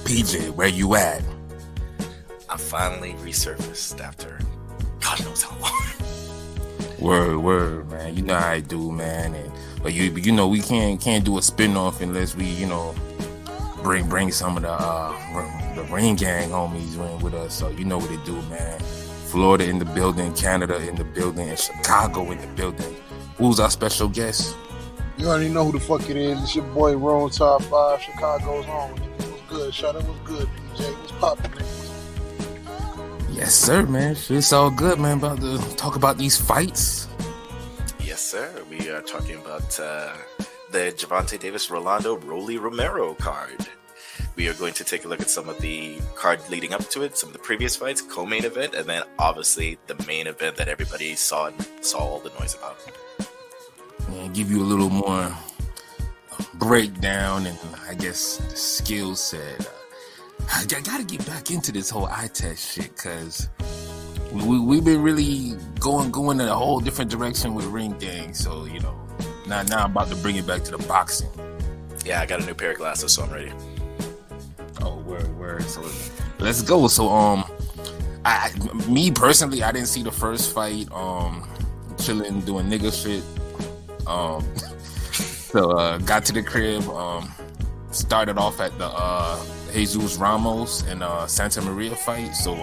PJ, where you at? I finally resurfaced after God knows how long. Word, man. You know how I do, man. But you know we can't do a spinoff unless we bring some of the Ring Gang homies in with us. So you know what it do, man. Florida in the building, Canada in the building, and Chicago in the building. Who's our special guest? You already know who the fuck it is. It's your boy Rome Top 5, Chicago's home. What's good? Shutter was good, PJ. What's poppin', man? Yes, sir, man. It's all good, man. About to talk about these fights. Yes, sir. We are talking about the Gervonta Davis Rolando Rolly Romero card. We are going to take a look at some of the card leading up to it, some of the previous fights, co-main event, and then obviously the main event that everybody saw all the noise about. And give you a little more breakdown and I guess the skill set. I gotta get back into this whole eye test shit because we've been really going in a whole different direction with Ring Gang. So now I'm about to bring it back to the boxing. Yeah, I got a new pair of glasses, so I'm ready. Oh, word. So let's go. So me personally, I didn't see the first fight. Chilling doing nigga shit. So got to the crib. Started off at the Jesus Ramos and Santa Maria fight. So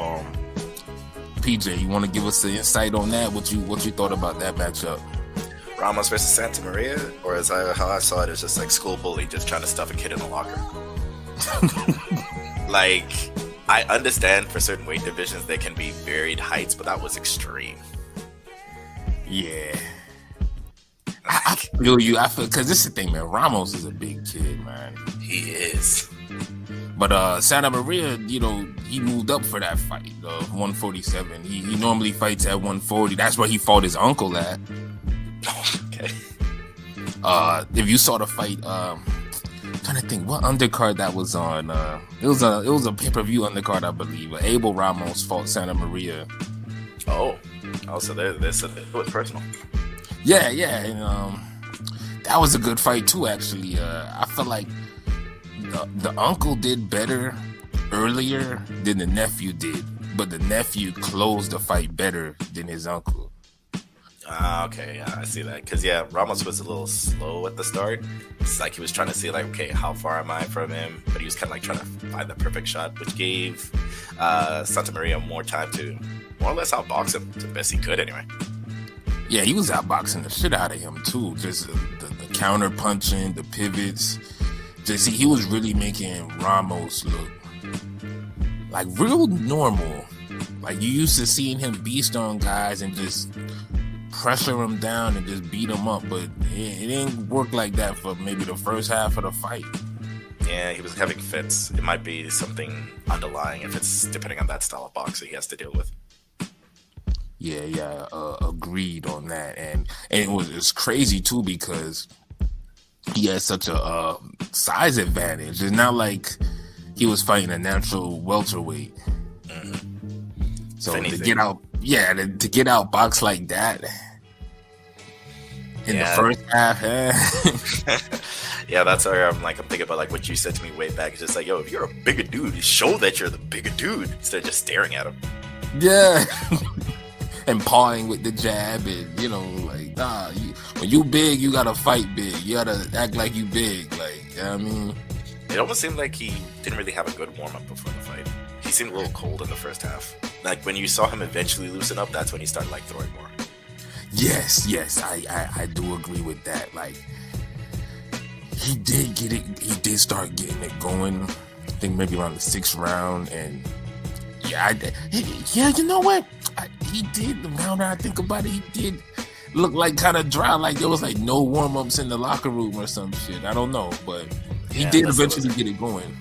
PJ, you want to give us the insight on that? What you thought about that matchup? Ramos versus Santa Maria, or how I saw it, is just like school bully just trying to stuff a kid in the locker. Like, I understand for certain weight divisions there can be varied heights, but that was extreme. Yeah. I feel you. I feel because this is the thing, man. Ramos is a big kid, man. He is. But Santa Maria, he moved up for that fight, 147. He normally fights at 140. That's where he fought his uncle at. Okay. If you saw the fight, I'm trying to think what undercard that was on. It was a pay-per-view undercard, I believe. Abel Ramos fought Santa Maria. Oh, so there's a bit personal. Yeah, and that was a good fight too. Actually, I felt like the uncle did better earlier than the nephew did, but the nephew closed the fight better than his uncle. Okay, yeah, I see that. Because, Ramos was a little slow at the start. It's like he was trying to see, like, okay, how far am I from him? But he was kind of like trying to find the perfect shot, which gave Santa Maria more time to more or less outbox him the best he could, anyway. Yeah, he was outboxing the shit out of him, too. Just the counter punching, the pivots. He was really making Ramos look like real normal. Like, you used to seeing him beast on guys and just pressure him down and just beat him up, but it didn't work like that for maybe the first half of the fight. Yeah, he was having fits. It might be something underlying if it's depending on that style of boxing he has to deal with. Yeah, agreed on that, and it's crazy too because he had such a size advantage. It's not like he was fighting a natural welterweight. Mm-hmm. So to get out boxed like that in the first half, yeah, that's where I'm thinking about like what you said to me way back. It's just like, yo, if you're a bigger dude, show that you're the bigger dude instead of just staring at him. Yeah. And pawing with the jab, and when you big, you gotta fight big. You gotta act like you big, I mean. It almost seemed like he didn't really have a good warm up before the fight. He seemed a little cold in the first half. Like when you saw him eventually loosen up, that's when he started throwing more. Yes, I do agree with that. Like he did get it. He did start getting it going. I think maybe around the 6th round, and you know what? He did. Now that I think about it, he did look like kind of dry. Like there was no warm ups in the locker room or some shit. I don't know, but he did eventually get it going.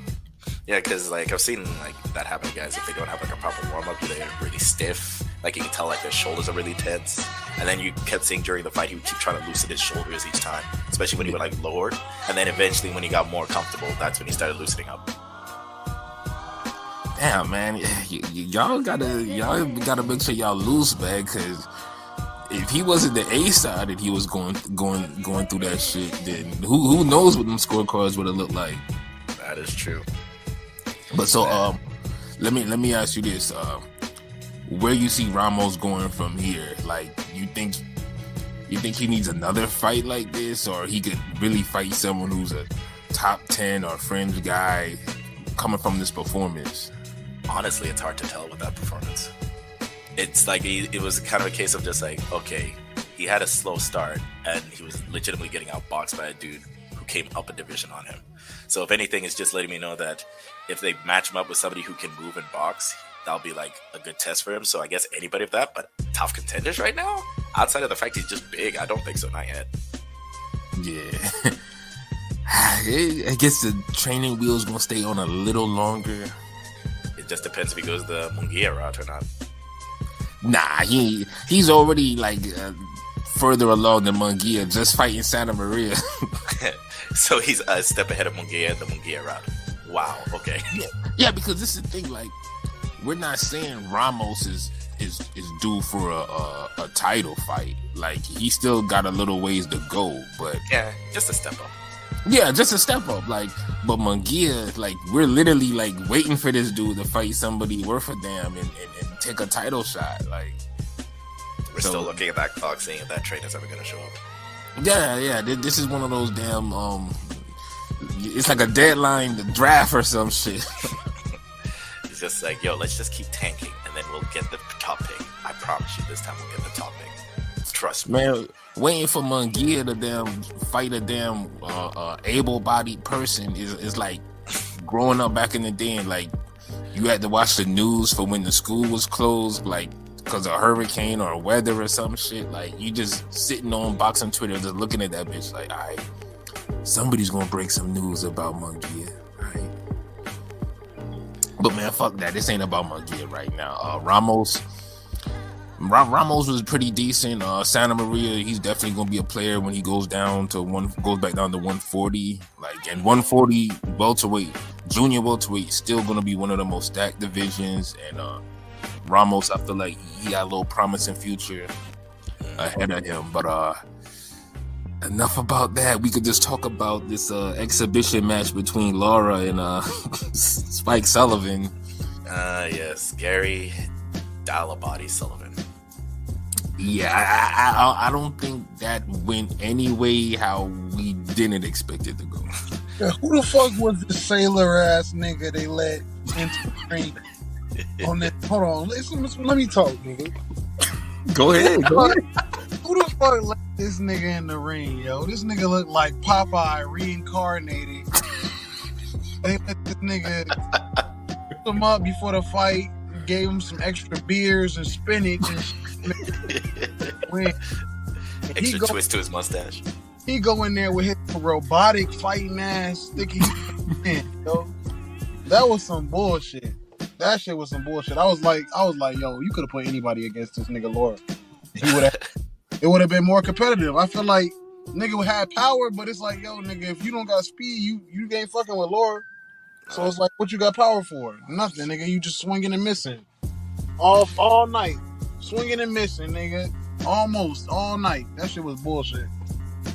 Yeah, because I've seen that happen to guys if they don't have a proper warm up. They're really stiff. You can tell their shoulders are really tense. And then you kept seeing during the fight he would keep trying to loosen his shoulders each time, especially when he went lower. And then eventually when he got more comfortable, that's when he started loosening up. Damn, man, y'all gotta make sure y'all loose, man, because if he wasn't the A side and he was going through that shit, then who knows what them scorecards would have looked like. That is true. But so let me ask you this: where you see Ramos going from here? Like, you think he needs another fight like this, or he could really fight someone who's a top 10 or fringe guy coming from this performance? Honestly, it's hard to tell with that performance. It's like it was kind of a case of just like, okay, he had a slow start and he was legitimately getting outboxed by a dude who came up a division on him. So if anything, it's just letting me know that if they match him up with somebody who can move and box, that'll be like a good test for him. So I guess anybody of that, but tough contenders right now, outside of the fact he's just big, I don't think so, not yet. Yeah. I guess the training wheel's gonna stay on a little longer. It just depends if he goes the Munguia route or not. Nah, he's already like further along than Munguia, just fighting Santa Maria. So he's a step ahead of Munguia, the Munguia route. Wow. Okay. Yeah, because this is the thing. Like, we're not saying Ramos is due for a title fight. Like, he still got a little ways to go, but yeah, just a step up. Yeah, just a step up. Like, but Munguia, like, we're literally like waiting for this dude to fight somebody worth a damn and take a title shot. Like, we're still looking at that clock, seeing if that train is ever going to show up. Yeah. This is one of those damn. It's like a deadline draft or some shit. It's just like, yo, let's just keep tanking, and then we'll get the top pick. I promise you, this time we'll get the top pick. Trust me. Man, waiting for Munguia to damn fight a damn able-bodied person is like growing up back in the day, and like you had to watch the news for when the school was closed, like because of a hurricane or weather or some shit. Like, you just sitting on boxing Twitter just looking at that bitch like, all right, somebody's gonna break some news about Munguia, right? But man, fuck that. This ain't about Munguia right now. Ramos was pretty decent. Santa Maria, he's definitely gonna be a player when he goes back down to 140. Like, and 140 welterweight, junior welterweight, still gonna be one of the most stacked divisions. And Ramos, I feel like he got a little promising future ahead of him. But enough about that. We could just talk about this exhibition match between Laura and Spike Sullivan. Yes, Gary Dalabody Sullivan. Yeah, I don't think that went any way how we didn't expect it to go. Yeah, who the fuck was this sailor ass nigga they let into the ring? On that, hold on, let me talk, nigga. Go ahead. Who the fuck let this nigga in the ring, yo? This nigga look like Popeye reincarnated. They let this nigga pick him up before the fight, gave him some extra beers and spinach and shit. Extra twist to his mustache. He go in there with his robotic fighting ass, thinking he yo. That was some bullshit. That shit was some bullshit. I was like, yo, you could have put anybody against this nigga Laura. It would have been more competitive. I feel like nigga would have power, but it's like, yo, nigga, if you don't got speed, you ain't fucking with Laura. So it's like, what you got power for? Nothing, nigga. You just swinging and missing all night, swinging and missing, nigga. Almost all night. That shit was bullshit.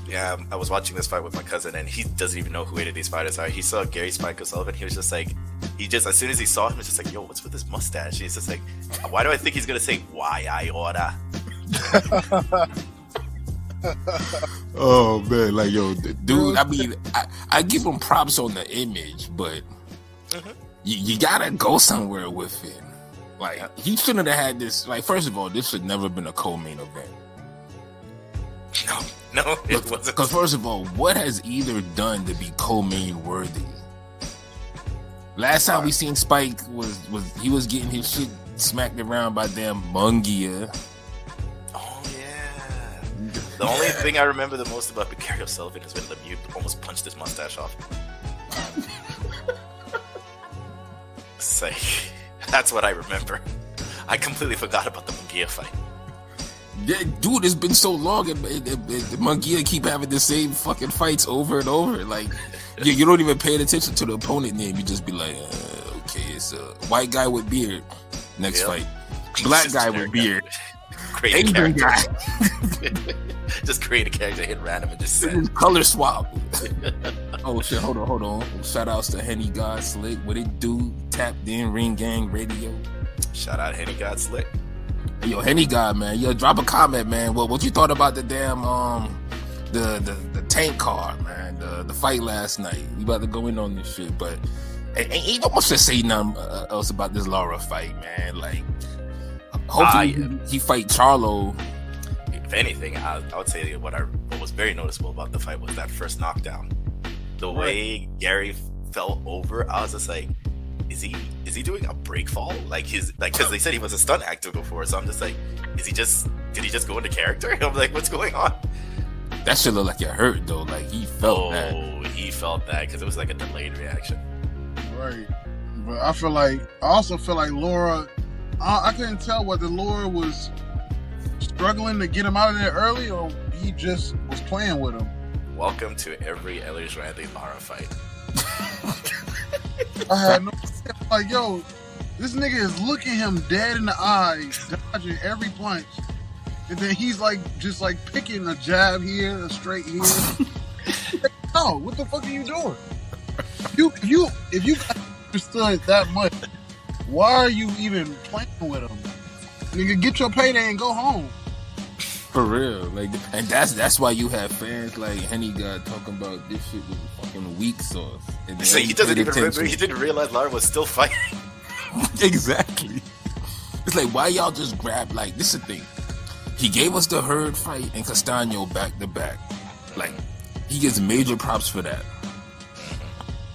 Yeah, I was watching this fight with my cousin, and he doesn't even know who any of these fighters are. He saw Gary Spike O'Sullivan. He was just like, as soon as he saw him, he's just like, yo, what's with his mustache? He's just like, why do I think he's gonna say why I order? Oh man, like, yo, dude. I mean, I give him props on the image, but you gotta go somewhere with it. Like, he shouldn't have had this. Like, first of all, this should never been a co-main event. No, it wasn't. Because first of all, what has either done to be co-main worthy? Last time we seen Spike was he was getting his shit smacked around by damn Munguia. Oh yeah. The only thing I remember the most about Gary O'Sullivan is when Lemieux almost punched his mustache off. It's like, that's what I remember. I completely forgot about the Munguia fight. Yeah, dude, it's been so long, and Munguia keep having the same fucking fights over and over. Like, you don't even pay attention to the opponent name. You just be like, okay, it's a white guy with beard. Next fight, black guy with beard. create a Asian character. guy. Just create a character, hit random, and just send. Color swap. Oh shit! Hold on. Shout outs to Henny God Slick. What it do? Tapped in Ring Gang Radio. Shout out Henny God Slick. Hey, yo, Henny God, man. Yo, drop a comment, man. What you thought about the damn the tank car, man? The fight last night. We about to go in on this shit, but ain't no much to say nothing else about this Lara fight, man. Like, hopefully he fight Charlo. If anything, I would say what was very noticeable about the fight was that first knockdown. The way Gary fell over, I was just like, is he doing a break fall? Because they said he was a stunt actor before, so I'm just like, did he just go into character? I'm like, what's going on? That shit looked like it hurt though. Like he felt that. Oh, he felt that because it was like a delayed reaction. Right, but I also feel like Laura. I couldn't tell whether Laura was struggling to get him out of there early or he just was playing with him. Welcome to every Elias Randy Lara fight. I had no like, yo, this nigga is looking him dead in the eyes, dodging every punch, and then he's like just like picking a jab here, a straight here. No, what the fuck are you doing? If you understood that much, why are you even playing with him? Nigga, get your payday and go home. For real, like, and that's why you have fans like Henny God talking about this shit was fucking weak sauce. So he doesn't even remember. He didn't realize Lara was still fighting. Exactly. It's like, why y'all just grab, like, this is the thing. He gave us the Herd fight and Castaño back to back. Like, he gets major props for that.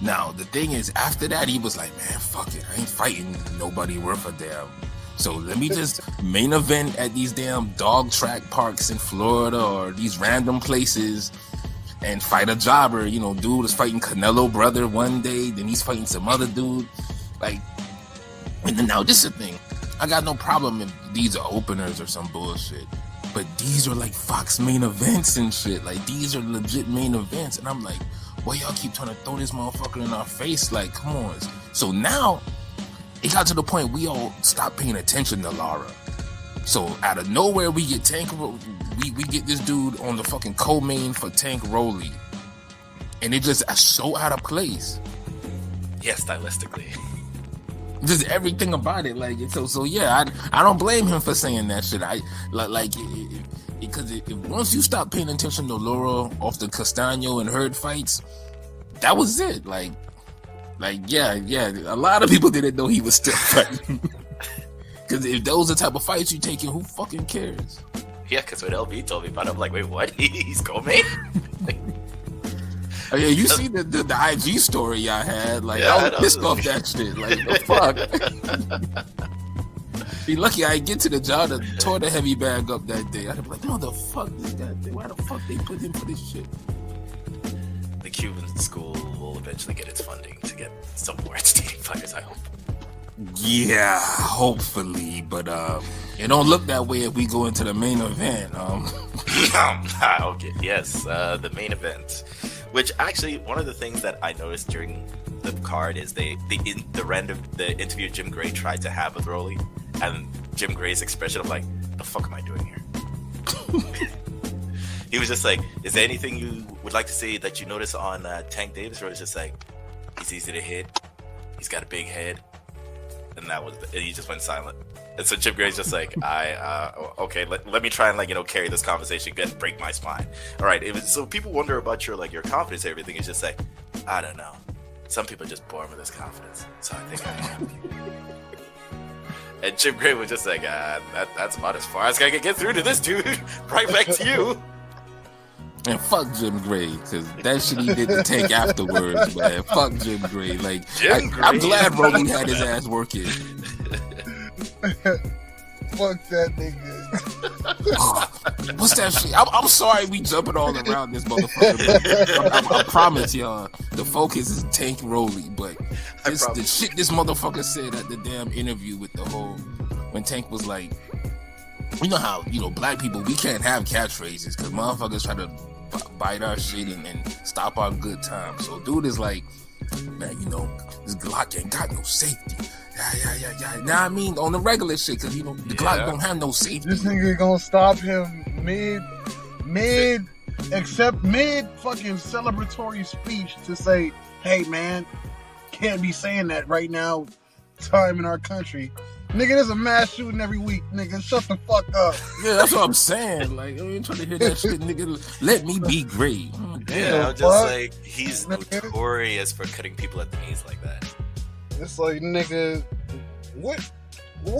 Now the thing is, after that, he was like, man, fuck it, I ain't fighting nobody worth a damn. So let me just main event at these damn dog track parks in Florida or these random places and fight a jobber. You know, dude is fighting Canelo brother one day, then he's fighting some other dude. Like, and then now this is the thing. I got no problem if these are openers or some bullshit. But these are like Fox main events and shit. Like, these are legit main events. And I'm like, boy, y'all keep trying to throw this motherfucker in our face. Like, come on. So now it got to the point we all stopped paying attention to Lara. So out of nowhere, we get we get this dude on the fucking co-main for Tank Rolly, and it just so out of place. Yeah, stylistically, just everything about it. Like, so yeah, I don't blame him for saying that shit. Because once you stop paying attention to Lara off the Castaño and Herd fights, that was it. Like, yeah, a lot of people didn't know he was still fighting. Because if those are the type of fights you taking, who fucking cares? Yeah, because when LB told me about it, I'm like, wait, what? He's co-main? Oh, yeah, you see the IG story I had? Like, yeah, I was pissed off that shit. Like, the fuck? Be lucky I get to the job that tore the heavy bag up that day. I'd be like, motherfuck this guy. Why the fuck they put him for this shit? The Cuban school will eventually get its funding to get some more outstanding fighters, I hope. Yeah, hopefully, but it don't look that way if we go into the main event. Okay, yes, the main event. Which actually, one of the things that I noticed during the card is the interview Jim Gray tried to have with Rolly, and Jim Gray's expression of like, the fuck am I doing here? He was just like, is there anything you would like to say that you notice on Tank Davis? Or it's just like, he's easy to hit, he's got a big head, and he just went silent. And so Jim Gray's just like, okay, let me try and carry this conversation, and break my spine. All right, so people wonder about your confidence and everything. It's just like, I don't know. Some people are just born with this confidence, so I think I am. And Jim Gray was just like, that's about as far as I can get through to this dude. Right back to you. And fuck Jim Gray, because that shit he did to Tank afterwards, man. Fuck Jim Gray. Like, I'm glad Rolly had his ass working. Fuck that nigga. What's that shit? I'm sorry we jumping all around this motherfucker. I promise y'all, the focus is Tank Rolly, but the shit this motherfucker said at the damn interview with the whole, when Tank was like, you know how, black people, we can't have catchphrases because motherfuckers try to bite our shit and stop our good time. So dude is like, man, this Glock ain't got no safety. Yeah. Nah, I mean, on the regular shit, because, you know, the Glock don't have no safety. This nigga gonna stop him mid fucking celebratory speech to say, hey, man, can't be saying that right now, time in our country. Nigga, there's a mass shooting every week, nigga. Shut the fuck up. Yeah, that's what I'm saying. Like, I ain't trying to hear that shit, nigga. Let me be great. Yeah, I'm just like, he's notorious for cutting people at the knees like that. It's like, nigga, where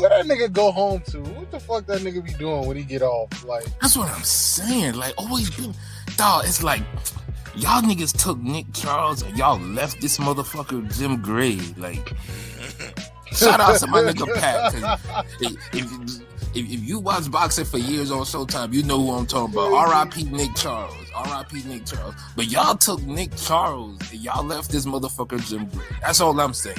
that nigga go home to? What the fuck that nigga be doing when he get off? Like, that's what I'm saying. Like, always been, dog. It's like y'all niggas took Nick Charles and y'all left this motherfucker Jim Gray. Like, shout out to my nigga Pat. 'Cause if you watch boxing for years on Showtime, you know who I'm talking about. R.I.P. Nick Charles. R.I.P. Nick Charles. But y'all took Nick Charles and y'all left this motherfucker Jim Gray. That's all I'm saying.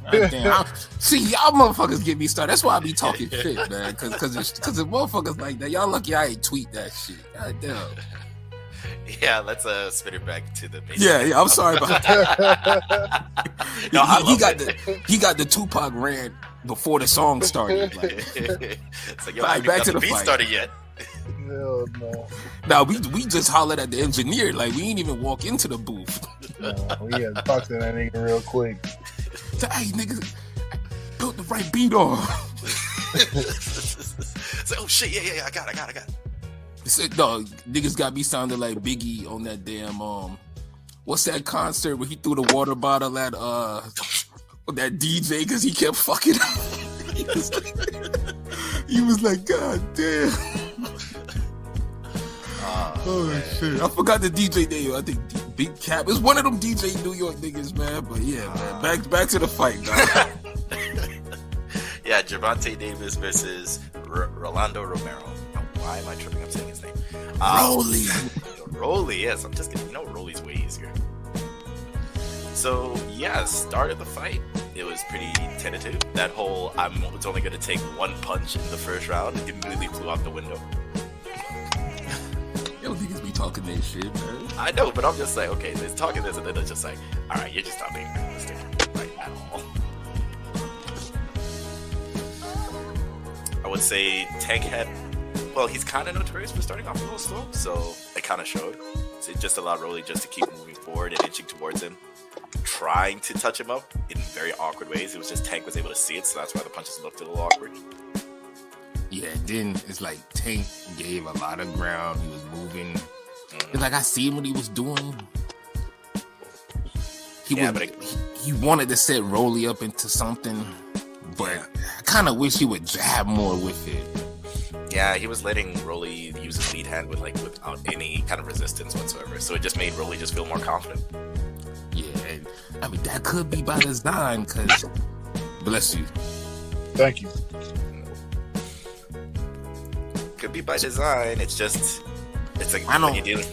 Damn, see, y'all motherfuckers get me started. That's why I be talking shit, man. Cause the motherfuckers like that. Y'all lucky I ain't tweet that shit. God damn. Yeah, let's spin it back to the basics. Yeah, I'm sorry about that. No, he got the Tupac rant before the song started. Like, it's like, yo, right, back to the beat fight. started yet. hell no. Now we just hollered at the engineer. Like, we ain't even walk into the booth. No, we had to talk to that nigga real quick. So, hey, nigga, put the right beat on. So, oh shit, yeah, I got it. Said, no, niggas got me sounding like Biggie on that damn what's that concert where he threw the water bottle at that DJ because he kept fucking up. he was like, God damn. Oh shit. I forgot the DJ name. I think Big Cap. It's one of them DJ New York niggas, man. But yeah, man. Back to the fight, dog. Yeah, Gervonta Davis versus Rolando Romero. Why am I tripping up saying his name? Rolly, yes. I'm just kidding. You know, Rolly's way easier. So, yeah, start of the fight, it was pretty tentative. That whole, it's only going to take one punch in the first round, it completely flew out the window. Yo, niggas be talking that shit, man. I know, but I'm just like, okay, there's talking this, and then it's just like, alright, you're just not being realistic, like, at all. I would say Tank had, well, he's kind of notorious for starting off a little slow, so it kind of showed. So it just allowed Rolly just to keep moving forward and inching towards him, trying to touch him up in very awkward ways. It was just Tank was able to see it, so that's why the punches looked a little awkward. Yeah, then it's like Tank gave a lot of ground. He was moving. It's like I seen what he was doing. He wanted to set Rolly up into something, but I kind of wish he would jab more with it. Yeah, he was letting Rolly use his lead hand without any kind of resistance whatsoever. So it just made Rolly just feel more confident. Yeah, and, I mean, that could be by design, because, bless you. Thank you. Could be by design. It's like I don't, when you're dealing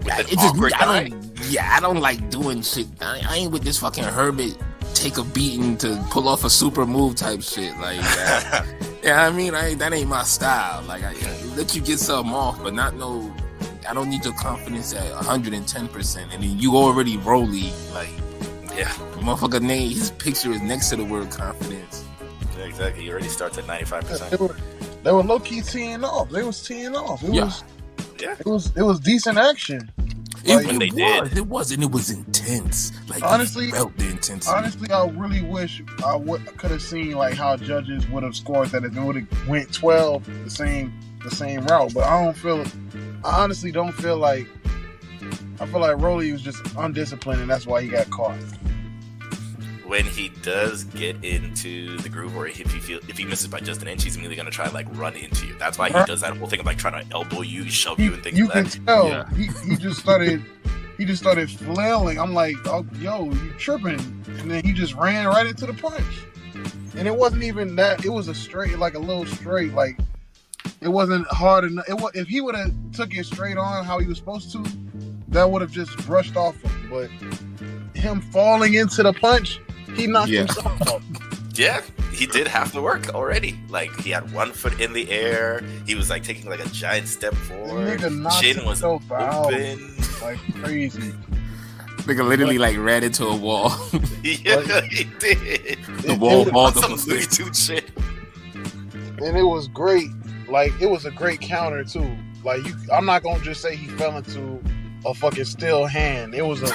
with an awkward guy. I don't like doing shit. I ain't with this fucking Herbert take a beating to pull off a super move type shit. Like, yeah, I mean, that ain't my style. Like, I let you get something off, but not no. I don't need your confidence at 110%, and then you already Rolly. Like, yeah, motherfucker name, his picture is next to the word confidence. Yeah, exactly. He already starts at 95%. They were low key teeing off. They was teeing off. It was decent action. It was, and it was intense. Like, honestly, you felt the intensity. Honestly, I really wish I could have seen like how judges would have scored that if it would have went 12 the same route. But I honestly don't feel like. I feel like Rolly was just undisciplined, and that's why he got caught. When he does get into the groove, or if he misses by just an inch, he's immediately gonna try to like run into you. That's why he does that whole thing of like trying to elbow you, shove you, and things like that. You can tell. Yeah. He just started flailing. I'm like, oh, yo, you tripping? And then he just ran right into the punch. And it wasn't even that. It was a straight, like a little straight. Like it wasn't hard enough. If he would have took it straight on how he was supposed to, that would have just brushed off him. But him falling into the punch. He knocked himself off. Yeah, he did half the work already. Like, he had 1 foot in the air. He was like taking like a giant step forward. Chin was open. Like crazy. Nigga literally like ran into a wall. Yeah, he did. The wall ball, some Looney Tunes shit. And it was great. Like, it was a great counter too. Like, I'm not gonna just say he fell into a fucking still hand. It was a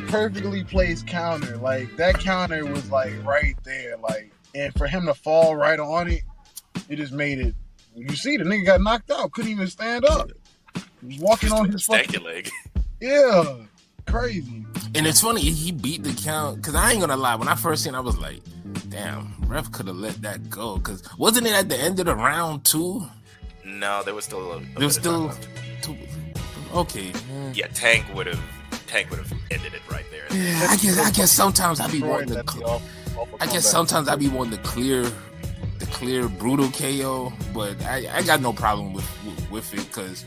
perfectly placed counter. Like, that counter was like right there. Like, and for him to fall right on it, it just made it. You see, the nigga got knocked out. Couldn't even stand up. He was walking on his fucking leg. Yeah, crazy. And it's funny, he beat the count, because I ain't gonna lie, when I first seen it, I was like, damn, ref could have let that go, because wasn't it at the end of the round 2? No, there was still there was still two. Okay. Yeah, Tank would have ended it right there. Yeah, I guess sometimes I be wanting to clear brutal KO, but I got no problem with it, because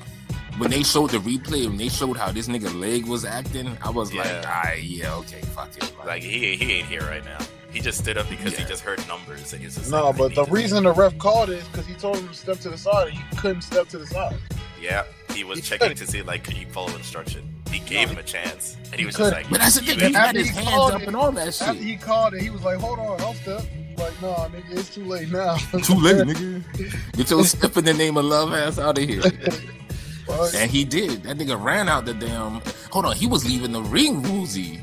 when they showed the replay, when they showed how this nigga leg was acting, I was like, okay, fuck it. Like, he ain't here right now. He just stood up because he just heard numbers. And just no, but the reason the ref called it is because he told him to step to the side, and he couldn't step to the side. Yeah, he was checking to see, like, could you follow instruction? He gave him a chance, and he was just like... But that's the thing, he had his hands up and all that shit. After he called it, he was like, hold on, I'll step. Like, no, nigga, it's too late now. Too late, nigga. Get your step in the name of love ass out of here. And he did. That nigga ran out the damn... Hold on, he was leaving the ring woozy.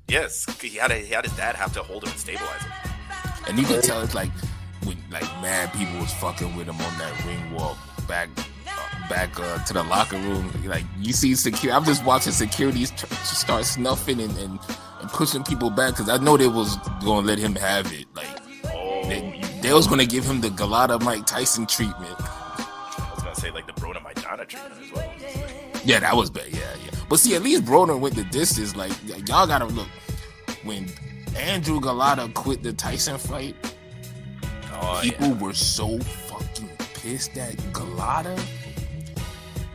Yes, he had his dad have to hold him and stabilize him. And you can tell it's like when mad people was fucking with him on that ring walk back to the locker room. Like, you see security. I'm just watching security start snuffing and pushing people back, because I know they was gonna let him have it. Like, they was gonna give him the Galata Mike Tyson treatment. I was gonna say, like, the Brona Maidana treatment as well. Yeah, that was bad. Yeah. But see, at least Broner went the distance. Like, y'all gotta look. When Andrew Galata quit the Tyson fight, people were so fucking pissed at Galata.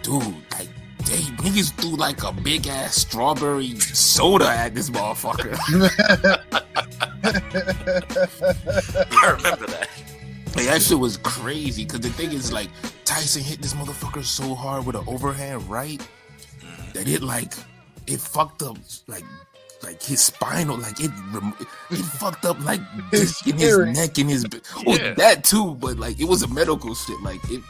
Dude, like, niggas threw like a big ass strawberry soda at this motherfucker. I remember that. Like, that shit was crazy, because the thing is, like, Tyson hit this motherfucker so hard with an overhand right that it fucked up like his spinal, like it fucked up like this in his neck and his that too, but like it was a medical shit, like it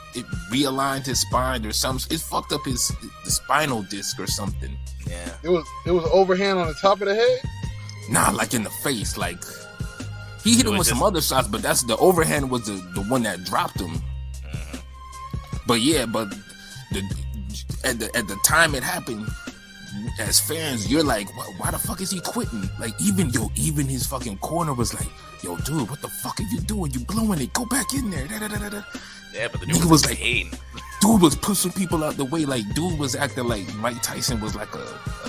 realigned his spine or something. It fucked up the spinal disc or something. Yeah, it was overhand on the top of the head. Nah, like in the face. Like, he hit him with some other shots, but that's the overhand was the one that dropped him. But at the time it happened, as fans, you're like, why the fuck is he quitting? Like, even his fucking corner was like, yo, dude, what the fuck are you doing? You blowing it? Go back in there. Yeah, but the dude was like, dude was pushing people out the way. Like, dude was acting like Mike Tyson was like a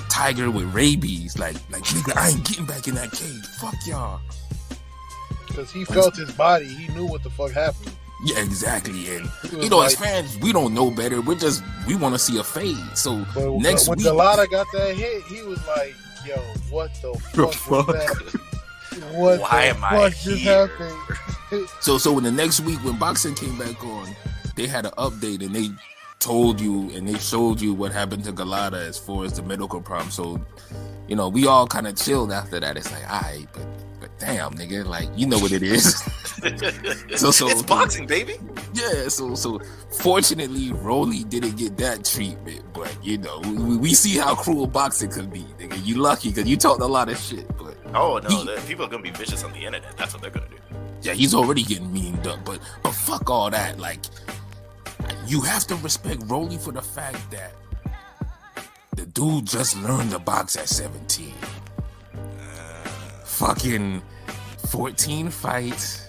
tiger with rabies. Like nigga, I ain't getting back in that cage. Fuck y'all. Because he felt his body. He knew what the fuck happened. Yeah, exactly. And you know, as fans, we don't know better. We want to see a fade. So next when week, Galata got that hit, he was like, "Yo, what the fuck was that? Why am I just here?" happened?" So in the next week, when boxing came back on, they had an update and they told you and they showed you what happened to Galata as far as the medical problem. So, you know, we all kind of chilled after that. It's like, all right, but damn, nigga, like, you know what it is. so it's boxing, baby. Yeah, so fortunately, Rolly didn't get that treatment, but you know, we see how cruel boxing could be, nigga. You lucky because you talked a lot of shit, but people are gonna be vicious on the internet. That's what they're gonna do. Yeah, he's already getting memed up, but fuck all that. Like, you have to respect Rolly for the fact that the dude just learned to box at 17. Fucking 14 fights.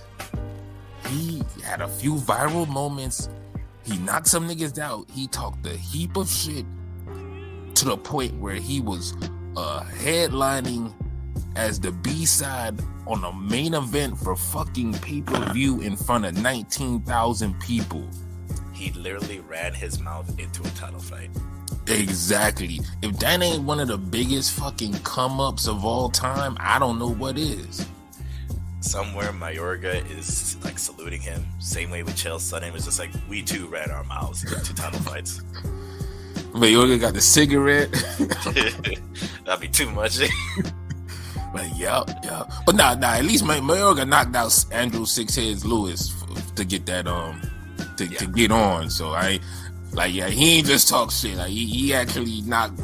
He had a few viral moments. He knocked some niggas out. He talked a heap of shit to the point where he was headlining as the B-side on a main event for fucking pay-per-view in front of 19,000 people. He literally ran his mouth into a title fight. Exactly. If that ain't one of the biggest fucking come-ups of all time, I don't know what is. Somewhere Mayorga is like saluting him. Same way with Chael Sonnen was just like, we too ran our mouths into title fights. Mayorga got the cigarette. That'd be too much. But yeah. But nah. At least Mayorga knocked out Andrew Six Heads Lewis to get that to get on. So he ain't just talk shit. Like he actually knocked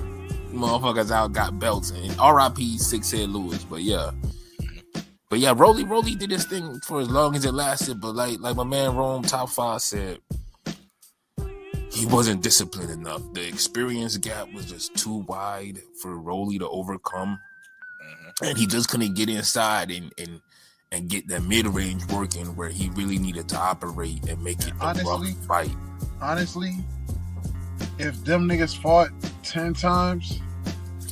motherfuckers out, got belts, and R.I.P. Six Head Lewis. But yeah, Rolly did his thing for as long as it lasted. But like my man Rome Top 5 said, he wasn't disciplined enough. The experience gap was just too wide for Rolly to overcome, and he just couldn't get inside and get that mid range working where he really needed to operate and make it a rough fight. Honestly, if them niggas fought 10 times,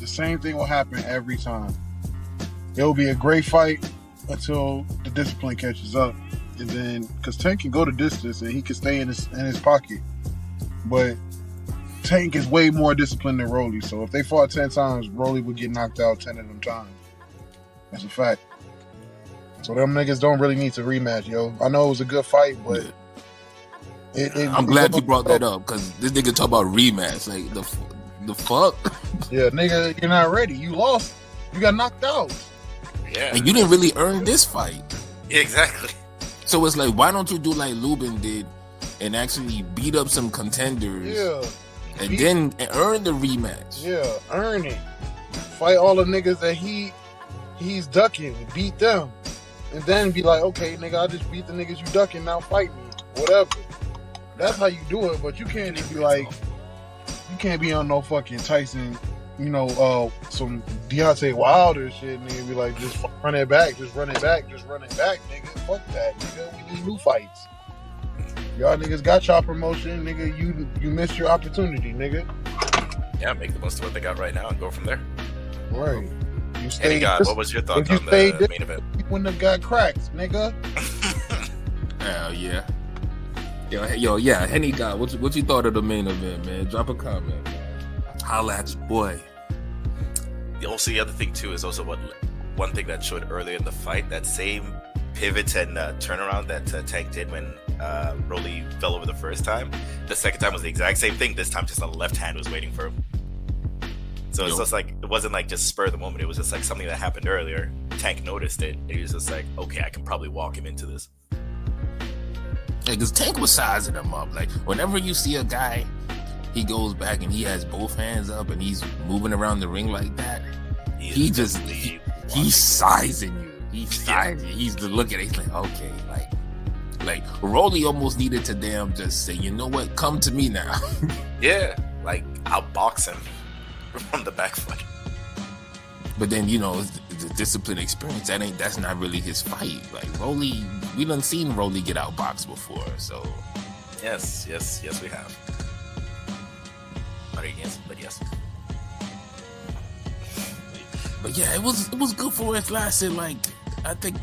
the same thing will happen every time. It'll be a great fight until the discipline catches up, and then because Tank can go the distance and he can stay in his pocket, but Tank is way more disciplined than Rolly. So if they fought 10 times, Rolly would get knocked out 10 of them times. That's a fact. So them niggas don't really need to rematch, yo. I know it was a good fight, but I'm glad you brought that up because this nigga talk about rematch. Like the fuck? Yeah, nigga, you're not ready. You lost. You got knocked out. Yeah. And you didn't really earn this fight. Yeah, exactly. So it's like, why don't you do like Lubin did and actually beat up some contenders? Yeah. And then earn the rematch. Yeah, earn it. Fight all the niggas that he's ducking. Beat them. And then be like, okay, nigga, I just beat the niggas you ducking. Now fight me. Whatever. That's how you do it. But you can't just be like, you can't be on no fucking Tyson, some Deontay Wilder shit, nigga. Be like, just run it back, nigga. Fuck that, nigga. We need new fights. Y'all niggas got y'all promotion, nigga. You missed your opportunity, nigga. Yeah, make the most of what they got right now and go from there. Right. You Hey, God, what was your thoughts on the main event? You wouldn't have got cracked, nigga. Hell yeah. Yo, yeah, Henny God, what you thought of the main event, man? Drop a comment, man. Holla at your boy. Also, the other thing too is also one thing that showed earlier in the fight, that same pivot and turnaround that Tank did when Rolly fell over the first time. The second time was the exact same thing. This time, just the left hand was waiting for him. So it's just like, it wasn't like just spur of the moment. It was just like something that happened earlier. Tank noticed it, and he was just like, okay, I can probably walk him into this. Yeah, because Tank was sizing him up. Like, whenever you see a guy, he goes back and he has both hands up and he's moving around the ring like that. He's sizing you. He's sizing you. He's looking at it. He's like, okay, like Rolly almost needed to damn just say, you know what, come to me now. Yeah, like I'll box him from the back foot. But then, the discipline experience, that's not really his fight. Like Rolly, we done seen Rolly get outboxed before, so Yes, we have. But yes. But yeah, it was good for it lasted. Like I think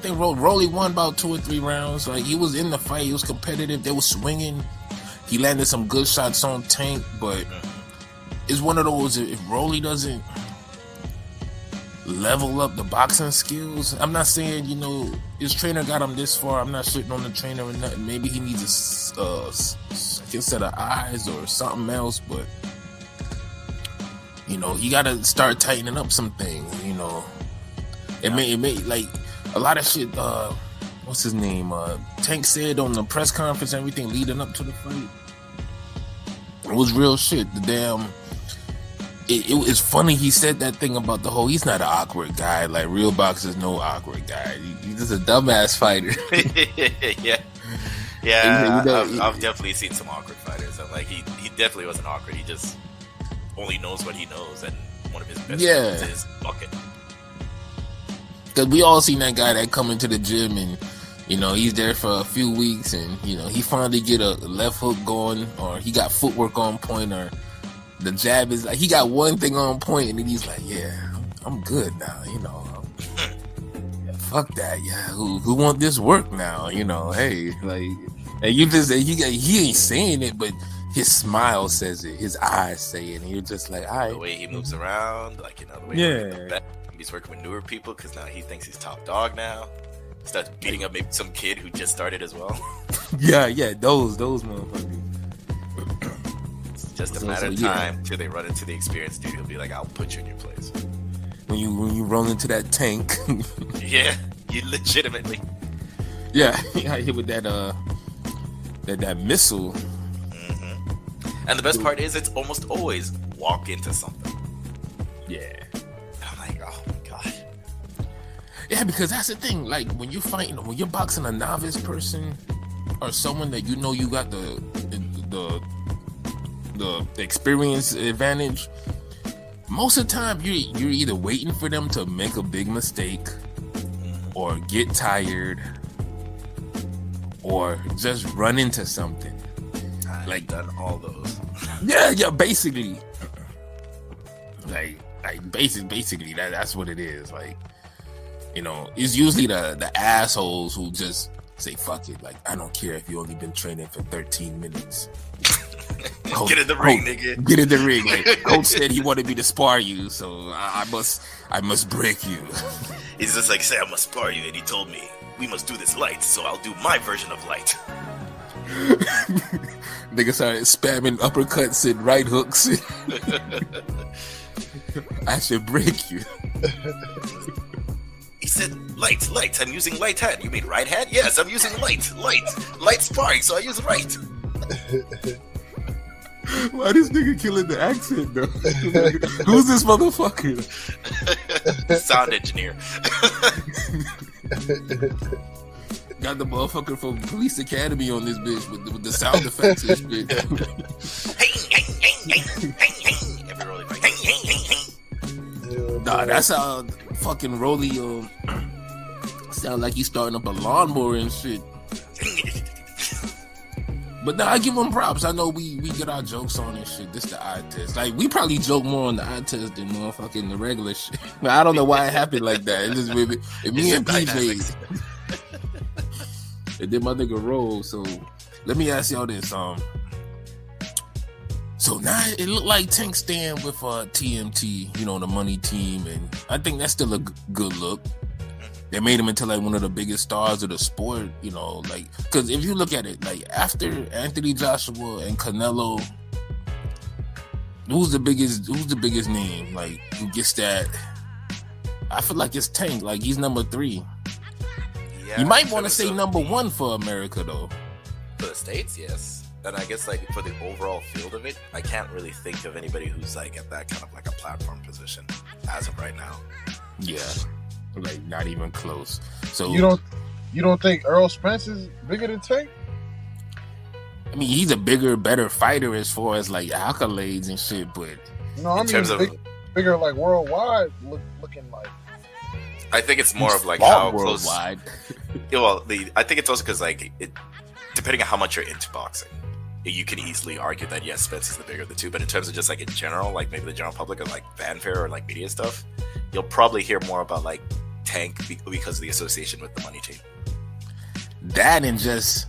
Rolly won about 2 or 3 rounds. Like he was in the fight, he was competitive. They were swinging. He landed some good shots on Tank, but it's one of those. If Rolly doesn't level up the boxing skills, I'm not saying his trainer got him this far. I'm not shitting on the trainer or nothing. Maybe he needs a second set of eyes or something else, but. You gotta start tightening up some things. It made like a lot of shit. What's his name? Tank said on the press conference, everything leading up to the fight. It was real shit. The damn. It was funny. He said that thing about the whole. He's not an awkward guy. Like real boxers, no awkward guy. He's just a dumbass fighter. Yeah. I've definitely seen some awkward fighters. And like he definitely wasn't awkward. He just only knows what he knows, and one of his best friends is bucket. Because we all seen that guy that come into the gym and he's there for a few weeks and he finally get a left hook going, or he got footwork on point, or the jab is like he got one thing on point, and then he's like, yeah, I'm good now. Yeah, fuck that. Yeah, who want this work now? Hey, like, and you just he ain't saying it, but his smile says it, his eyes say it, and you're just like, all right. The way he moves around, like, the way he's working with newer people, because now he thinks he's top dog now. Starts beating up maybe some kid who just started as well. yeah, those motherfuckers. It's just a matter of time till they run into the experienced dude. He'll be like, I'll put you in your place. when you roll into that tank. Yeah, you legitimately. Yeah, he got hit with that missile. Mm-hmm. And the best part is, it's almost always walk into something. Yeah. I'm like, oh my god. Yeah, because that's the thing. Like when you're boxing a novice person or someone that you know you got the experience advantage. Most of the time, you're either waiting for them to make a big mistake, or get tired, or just run into something. I've done all those. Yeah, basically. Like basically that's what it is. Like, you know, it's usually the assholes who just say fuck it. Like, I don't care if you only been training for 13 minutes. Coach, get in the ring, nigga. Get in the ring. Like, coach said he wanted me to spar you, so I must break you. He's just like, say I must spar you, and he told me we must do this light, so I'll do my version of light. Nigga started spamming uppercuts and right hooks. I should break you. He said, light. I'm using light hand. You mean right hand? Yes, I'm using light sparring, so I use right. Why this nigga killing the accent though? Who's this motherfucker? Sound engineer. Got the motherfucker from Police Academy on this bitch with the sound effects and shit. Every Rolly fight. Nah, that's how fucking Rolly sound like he's starting up a lawnmower and shit. But nah, I give him props. I know we get our jokes on and shit. This the eye test. Like, we probably joke more on the eye test than motherfucking the regular shit. But I don't know why it happened like that. It's just me and PJ. It did my nigga roll. So let me ask y'all this. So now it looked like Tank staying with TMT, you know, the money team, and I think that's still a good look. They made him into like one of the biggest stars of the sport, you know, like, because if you look at it, like after Anthony Joshua and Canelo, who's the biggest name? Like, who gets that? I feel like it's Tank. Like, he's number 3. Yeah, you might want to say number 1 for America though. For the States, yes. And I guess like for the overall field of it, I can't really think of anybody who's like at that kind of like a platform position as of right now. Yeah. Like, not even close. So you don't think Earl Spence is bigger than Tank? I mean, he's a bigger, better fighter as far as like accolades and shit, but no, I mean bigger like worldwide looking like. I think it's more of like how worldwide. Close. Well, I think it's also because like depending on how much you're into boxing, you can easily argue that yes, Spence is the bigger of the two. But in terms of just like in general, like maybe the general public or like fanfare or like media stuff, you'll probably hear more about like Tank because of the association with the money team. That and just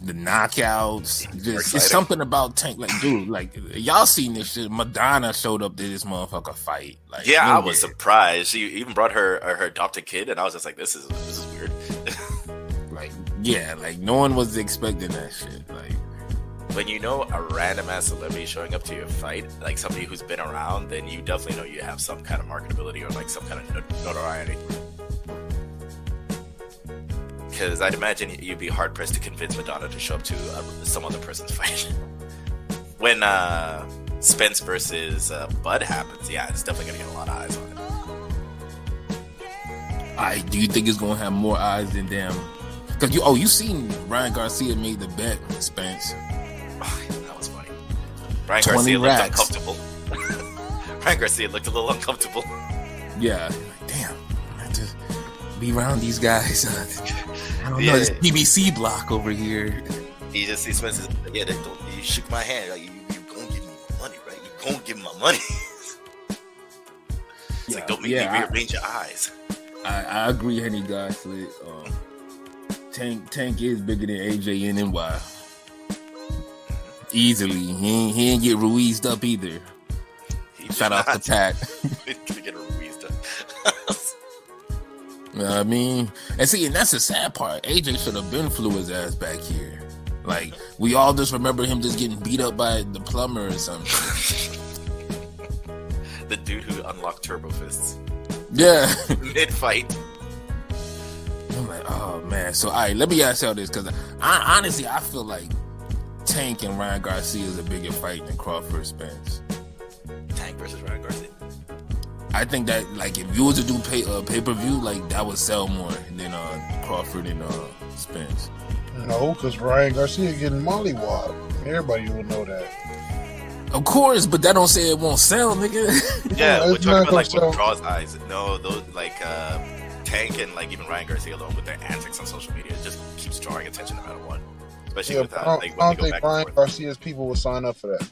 the knockouts, just it's something about Tank. Like, dude, like y'all seen this shit? Madonna showed up to this motherfucker fight. Like, yeah, I was surprised. She even brought her adopted kid, and I was just like, this is weird. Like, yeah, like no one was expecting that shit. Like, when you know a random ass celebrity showing up to your fight, like somebody who's been around, then you definitely know you have some kind of marketability or like some kind of notoriety. Because I'd imagine you'd be hard pressed to convince Madonna to show up to some other person's fight. When Spence versus Bud happens, yeah, it's definitely gonna get a lot of eyes on it. Do you think it's gonna have more eyes than damn? Because you seen Ryan Garcia made the bet with Spence. That was funny. Ryan Garcia looked uncomfortable. Ryan Garcia looked a little uncomfortable. Yeah, like, damn, I just be around these guys. I don't know, this PBC block over here. He just sees Spence. Yeah, you shook my hand. Like, you gonna give me my money, right? You gonna give me my money. It's like, don't make me rearrange your eyes. I agree, Henny Gosling. Tank is bigger than AJ and NY. Easily. He ain't get Ruized up either. Shout out to Pat. Get Ruized up. You know what I mean? And see, and that's the sad part. AJ should have been flew his ass back here. Like, we all just remember him just getting beat up by the plumber or something. The dude who unlocked Turbo Fists Yeah. mid-fight. I'm like, oh man. So all right, let me ask y'all this, because honestly I feel like Tank and Ryan Garcia is a bigger fight than Crawford Spence. Tank versus Ryan Garcia. I think that, like, if you was to do pay-per-view, like, that would sell more than Crawford and Spence. No, because Ryan Garcia getting mollywopped. Everybody will know that. Of course, but that don't say it won't sell, nigga. Yeah, we're it's talking not about like gonna what draws eyes. No, those like Tank and like even Ryan Garcia alone with their antics on social media just keeps drawing attention no matter what. Especially with I like don't when they go think back Ryan and forth. Garcia's people will sign up for that.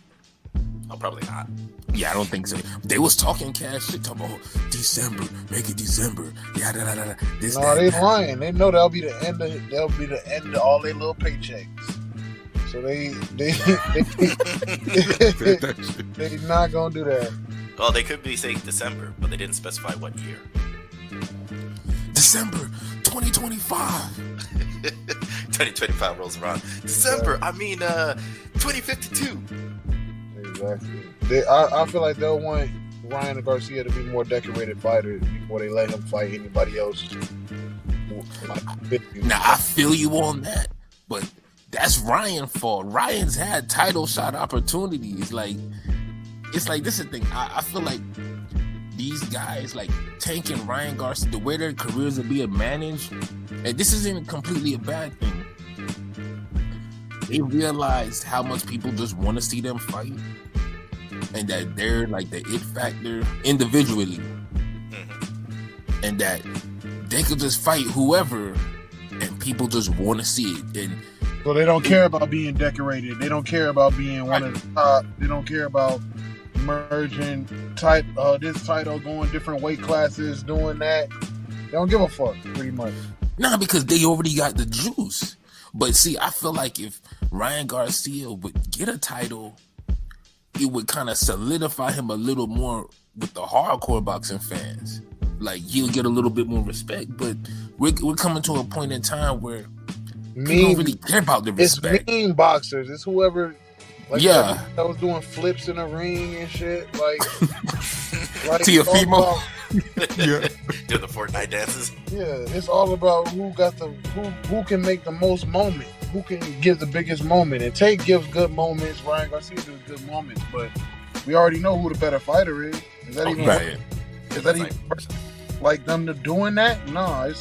Oh, probably not. Yeah, I don't think so. They was talking cash shit, talking about December, make it December. Yeah, this. No, that, they that. lying. They know that'll be the end of all their little paychecks. So they not gonna do that. Well, they could be saying December, but they didn't specify what year. December 2025. 2025 rolls around. December, I mean 2052. Exactly. I feel like they'll want Ryan Garcia to be more decorated fighter before they let him fight anybody else. Now I feel you on that, but that's Ryan's fault. Ryan's had title shot opportunities. Like, it's like, this is the thing. I feel like these guys, like Tank and Ryan Garcia, the way their careers are being managed, and this isn't completely a bad thing. They realize how much people just want to see them fight, and that they're like the it factor individually, and that they could just fight whoever, and people just want to see it. And so they don't care about being decorated. They don't care about being one of the top. They don't care about merging this title, going different weight classes, doing that. They don't give a fuck, pretty much. nah, because they already got the juice. But see, I feel like if Ryan Garcia would get a title, it would kind of solidify him a little more with the hardcore boxing fans. Like, he'll get a little bit more respect. But we're coming to a point in time where people don't really care about the respect. It's mean boxers. It's whoever. Like, Yeah. I was doing flips in the ring and shit. Like Teofimo. Yeah. Do the Fortnite dances. Yeah, it's all about who can make the most moment, who can give the biggest moment. And Tate gives good moments. Ryan Garcia gives good moments, but we already know who the better fighter is. Is that even Right. Is that even like them to doing that? No,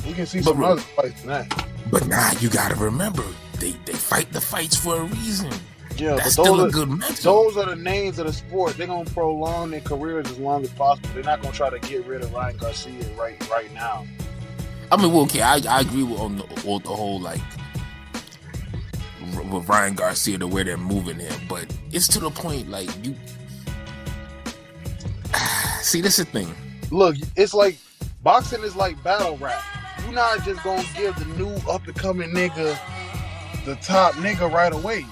we can see But some other fights than that. But nah, you gotta remember, they fight the fights for a reason. Yeah, That's but still a good matchup. those are the names of the sport. They're gonna prolong their careers as long as possible. They're not gonna try to get rid of Ryan Garcia right now. I mean, well, okay, I agree with on the whole, like, with Ryan Garcia, the way they're moving him, but it's to the point, like, you see, this is the thing. Look, it's like boxing is like battle rap. You're not just gonna give the new up and coming nigga the top nigga right away.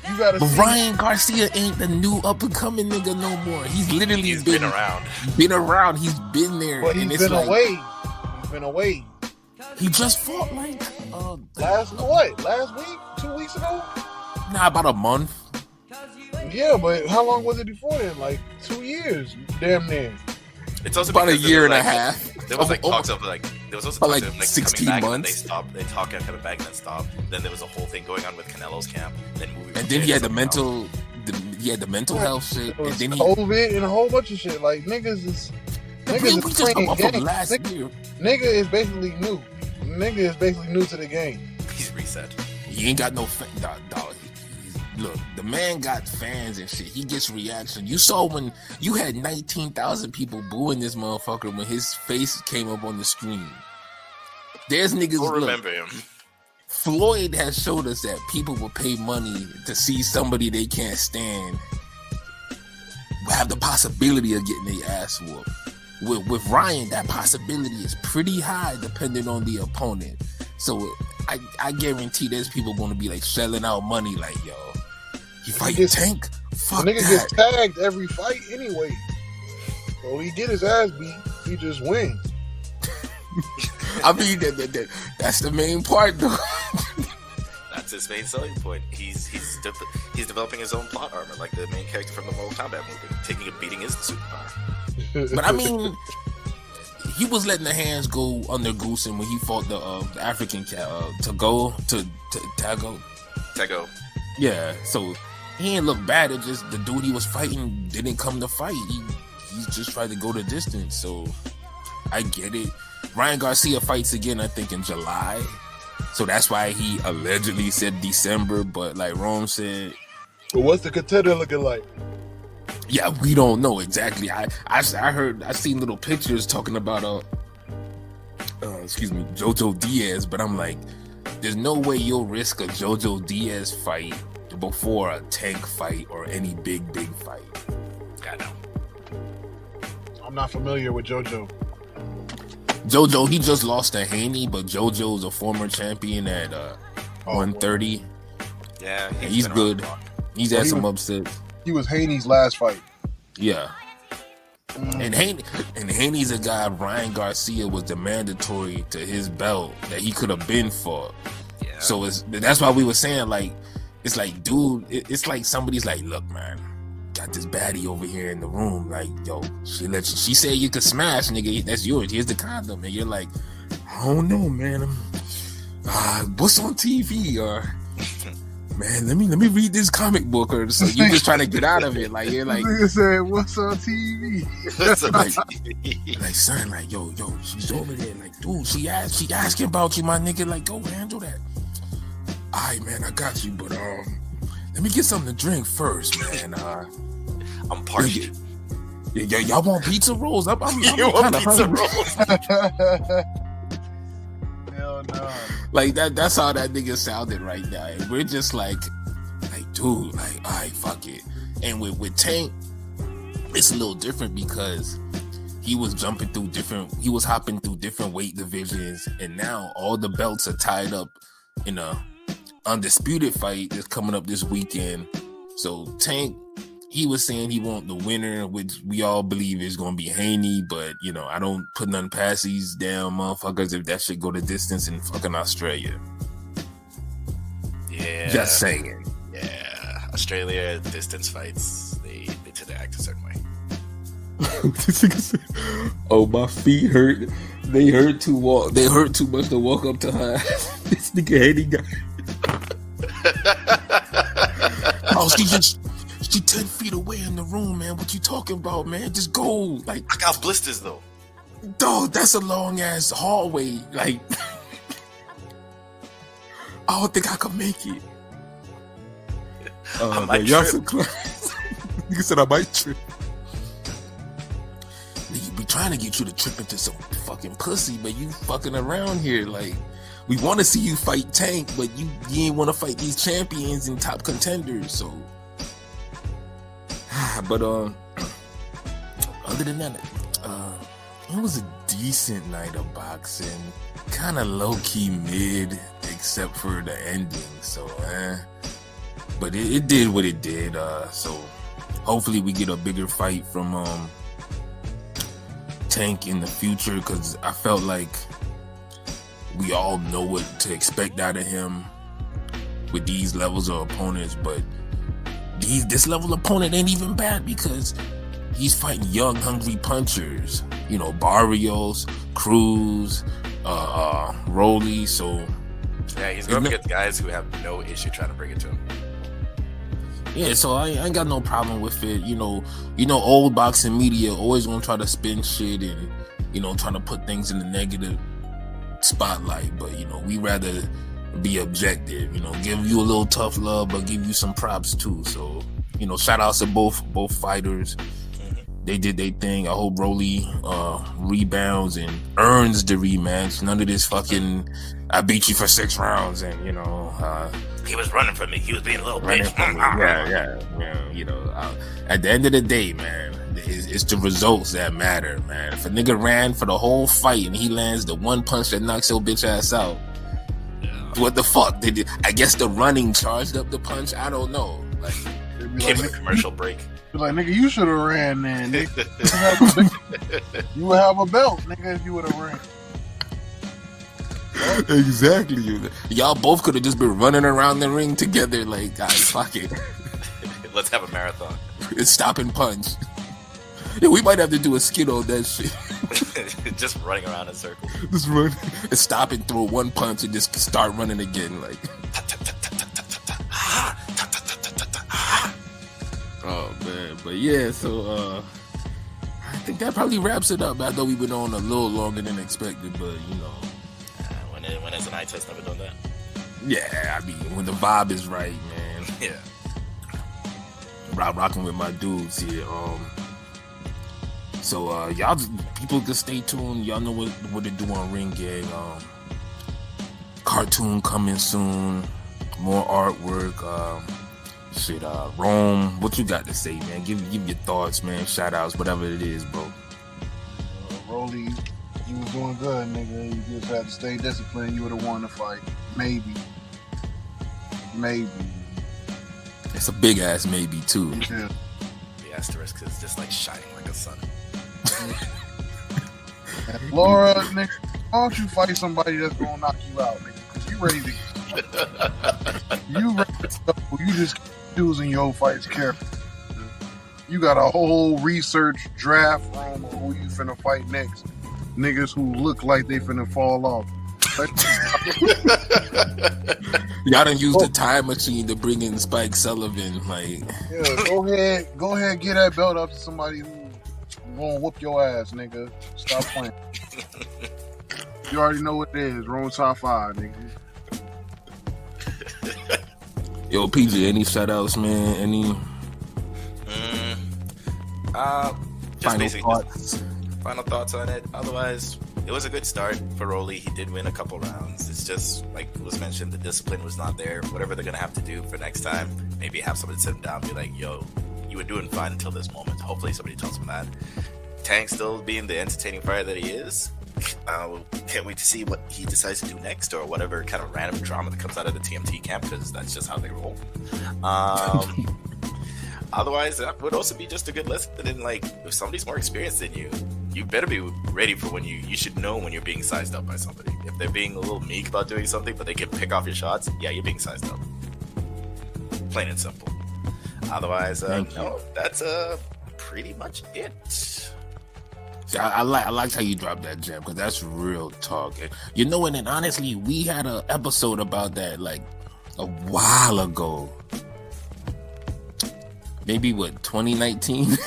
You gotta But see. Ryan Garcia ain't the new up and coming nigga no more. He's literally He's been around. He's been there, But and he's it's been like, away. He's been away. he just fought like Last week? 2 weeks ago? about a month. Yeah, but how long was it before then? Like 2 years, damn near. It's also About a because year there and was, a like, half. There was like Oh, talks of like there was also about, talks like, of like 16 coming back months. and then they stopped. They talk and coming back and then stop. Then there was a whole thing going on with Canelo's camp. Then movie. And then he had the mental health shit, It and was then he. COVID and a whole bunch of shit. Like niggas is We just come playing up from games. last year. Nigga is basically new. Nigga is basically new to the game. He's reset. He ain't got no dog. Look, the man got fans and shit. He gets reaction. You saw when you had 19,000 people booing this motherfucker when his face came up on the screen. There's niggas. We'll Look, remember him. Floyd has showed us that people will pay money to see somebody they can't stand have the possibility of getting their ass whooped. With Ryan, that possibility is pretty high depending on the opponent. So I guarantee there's people going to be like shelling out money like, yo, you fight Tank? Fuck The nigga that. gets tagged every fight anyway. So he get his ass beat. He just wins. I mean, that's the main part, though. That's his main selling point. He's developing his own plot armor, like the main character from the Mortal combat moving. Taking a beating is the superpower. But I mean, he was letting the hands go under Goosen when he fought the African cat, Tago. Yeah, so he ain't look bad. It just the dude he was fighting didn't come to fight. He just tried to go the distance. So I get it. Ryan Garcia fights again, I think, in July. So that's why he allegedly said December. But like Rome said, but what's the contender looking like? Yeah, we don't know exactly. I seen little pictures talking about Jojo Diaz, but I'm like, there's no way you'll risk a Jojo Diaz fight before a Tank fight or any big fight. I know. I'm not familiar with Jojo. Jojo, he just lost to Haney, but Jojo's a former champion at 130. Yeah, he's good. He's had some upsets. He was Haney's last fight. Yeah. And Haney's a guy Ryan Garcia was the mandatory to his belt that he could have been for. Yeah. So that's why we were saying, like, it's like, dude, it's like somebody's like, look, man, got this baddie over here in the room. Like, yo, she said you could smash, nigga. That's yours. Here's the condom. And you're like, I don't know, man. What's on TV? Or man, let me read this comic book. Or so you just trying to get out of it. Like you're like, nigga said, what's on TV? like son, like yo, she's over there. Like, dude, she asking about you, my nigga. Like, go handle that. All right, man, I got you. But let me get something to drink first, man. I'm parched. Yeah, y'all want pizza rolls? I'm you want pizza rolls? Hell no. Like that's how that nigga sounded right now. And we're just like, dude, like, all right, fuck it. And with Tank, it's a little different because he was hopping through different weight divisions, and now all the belts are tied up in a undisputed fight that's coming up this weekend. So Tank, he was saying he want the winner, which we all believe is going to be Haney, but, you know, I don't put nothing past these damn motherfuckers if that shit go the distance in fucking Australia. Yeah. Just saying. Yeah. Australia, distance fights, they tend to act a certain way. Oh, my feet hurt. They hurt too much to walk up to her. This nigga Haney guy. Oh, she 10 feet away in the room, man. What you talking about, man? Just go. Like, I got blisters though. Dog, that's a long ass hallway. Like, I don't think I could make it. I might trip. Nigga said I might trip. Nigga, we trying to get you to trip into some fucking pussy, but you fucking around here. Like, we want to see you fight Tank, but you ain't want to fight these champions and top contenders, so. But other than that, it was a decent night of boxing. Kind of low-key mid, except for the ending. So, but it did what it did. So hopefully we get a bigger fight from Tank in the future, because I felt like we all know what to expect out of him with these levels of opponents, but this level opponent ain't even bad because he's fighting young, hungry punchers. You know, Barrios, Cruz, Rolly. So yeah, he's going against guys who have no issue trying to bring it to him. Yeah, so I ain't got no problem with it. You know, old boxing media always gonna try to spin shit and, you know, trying to put things in the negative spotlight. But, you know, we rather be objective, you know, give you a little tough love, but give you some props too. So, you know, shout outs to both fighters. They did their thing. I hope Rolly rebounds and earns the rematch. None of this fucking I beat you for 6 rounds and, you know, he was running from me. He was being a little bitch. Yeah. You know, at the end of the day, man, it's the results that matter, man. If a nigga ran for the whole fight and he lands the one punch that knocks your bitch ass out, what the fuck did it? I guess the running charged up the punch. I don't know. Like, came with a commercial break. Like, nigga, you should have ran, man. You would have a belt, nigga, if you would have ran. Exactly. Y'all both could have just been running around the ring together. Like, guys, fuck it. Let's have a marathon. It's stop and punch. Yeah, we might have to do a skit on that shit. Just running around in circles. Just run and stop and throw one punch and just start running again. Like, oh man, but yeah. So I think that probably wraps it up. I know we went on a little longer than expected, but you know, when has an eye test never done that? Yeah, I mean, when the vibe is right, man. Yeah. Rocking with my dudes here. So y'all people can stay tuned. Y'all know what to do on Ring Gang. Cartoon coming soon. More artwork. Rome. What you got to say, man? Give your thoughts, man. Shout outs, whatever it is, bro. Rolly, you was doing good, nigga. You just had to stay disciplined. You would have won the fight. Maybe. It's a big ass maybe too. Yeah. The asterisk is just like shining like a sun. Laura, nigga, why don't you fight somebody that's gonna knock you out, nigga? Because you ready to go. You just choosing your fights carefully. You got a whole research draft room of who you finna fight next. Niggas who look like they finna fall off. Y'all done use the time machine to bring in Spike Sullivan. Like, yeah, go ahead, get that belt up to somebody who gonna whoop your ass, nigga. Stop playing. You already know what it is. Roll top 5, nigga. Yo, PJ, any shout outs, man? Any final thoughts on it. Otherwise, it was a good start for Rolly. He did win a couple rounds. It's just, like was mentioned, the discipline was not there. Whatever they're going to have to do for next time, maybe have somebody sit him down and be like, yo, you were doing fine until this moment. Hopefully somebody tells him that. Tank still being the entertaining fighter that he is. Can't wait to see what he decides to do next, or whatever kind of random drama that comes out of the TMT camp, because that's just how they roll. Otherwise, that would also be just a good lesson. And like, if somebody's more experienced than you, you better be ready for when you should know when you're being sized up by somebody. If they're being a little meek about doing something, but they can pick off your shots, yeah, you're being sized up. Plain and simple. Otherwise, no, that's pretty much it. I liked how you dropped that gem, because that's real talk. You know, and then honestly, we had an episode about that like a while ago. Maybe 2019? Yeah,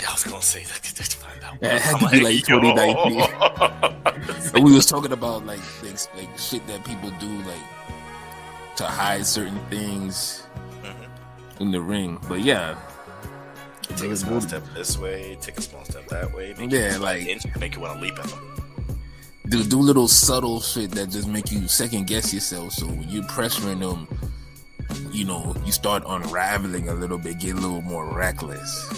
I was gonna say that. It had to be like 2019. And we was talking about like shit that people do, like to hide certain things in the ring. But yeah, take a small step this way, take a small step that way. Make you want to leap at them. Do little subtle shit that just make you second guess yourself. So when you're pressuring them, you know, you start unraveling a little bit, get a little more reckless.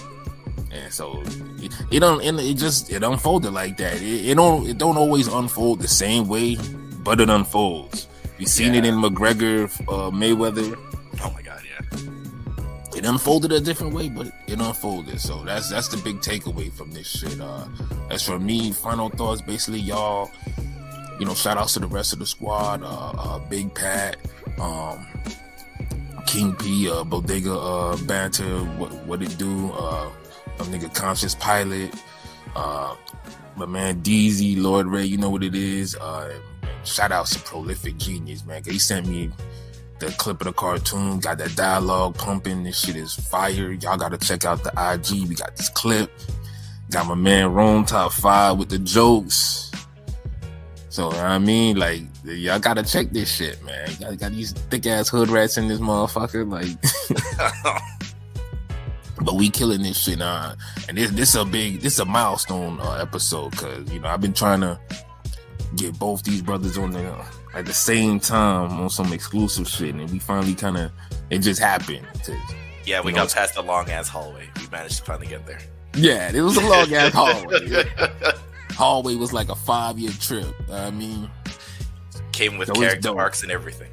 And so it unfolded like that. It don't always unfold the same way, but it unfolds. You seen it in McGregor, Mayweather. Oh my god, yeah. It unfolded a different way, but it unfolded. So that's the big takeaway from this shit. As for me, final thoughts, basically, y'all, you know, shout outs to the rest of the squad, Big Pat, King P, Bodega, Banter, what it do, nigga Conscious Pilot, my man DZ, Lord Ray, you know what it is. Shout out to Prolific Genius, man. He sent me the clip of the cartoon, got that dialogue pumping. This shit is fire. Y'all gotta check out the IG. We got this clip. Got my man Rome top 5 with the jokes. So, you know what I mean? Like, y'all gotta check this shit, man. Got these thick ass hood rats in this motherfucker. Like, but we killing this shit now. And this is a milestone episode, because, you know, I've been trying to get both these brothers on there at the same time on some exclusive shit, and we finally it just happened. Yeah, we got past the long ass hallway. We managed to finally get there. Yeah, it was a long ass hallway. Hallway was like a 5-year trip. I mean, came with character arcs and everything.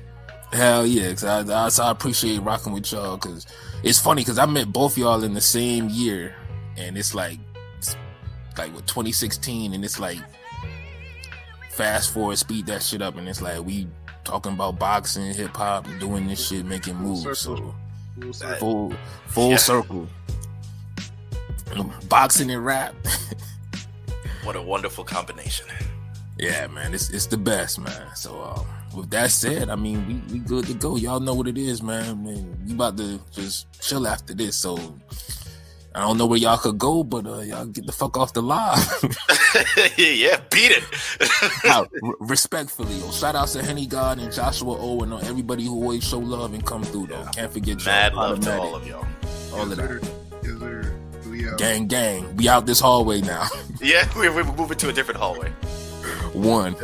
Hell yeah, cause I appreciate rocking with y'all, because it's funny, because I met both y'all in the same year, and it's like with 2016, and it's like fast forward, speed that shit up, and it's like we talking about boxing, hip hop, doing this shit, making moves. So full circle. Boxing and rap. What a wonderful combination. Yeah, man, it's the best, man. So with that said, I mean, we good to go. Y'all know what it is, man. We about to just chill after this. So I don't know where y'all could go, but y'all get the fuck off the live. Yeah, beat it. Now, respectfully, yo. Shout outs to Henny God and Joshua O and everybody who always show love and come through, though. Can't forget y'all. Mad love to all of y'all. All of that. Yes, sir. We out. Gang. We out this hallway now. Yeah, we're moving to a different hallway. One.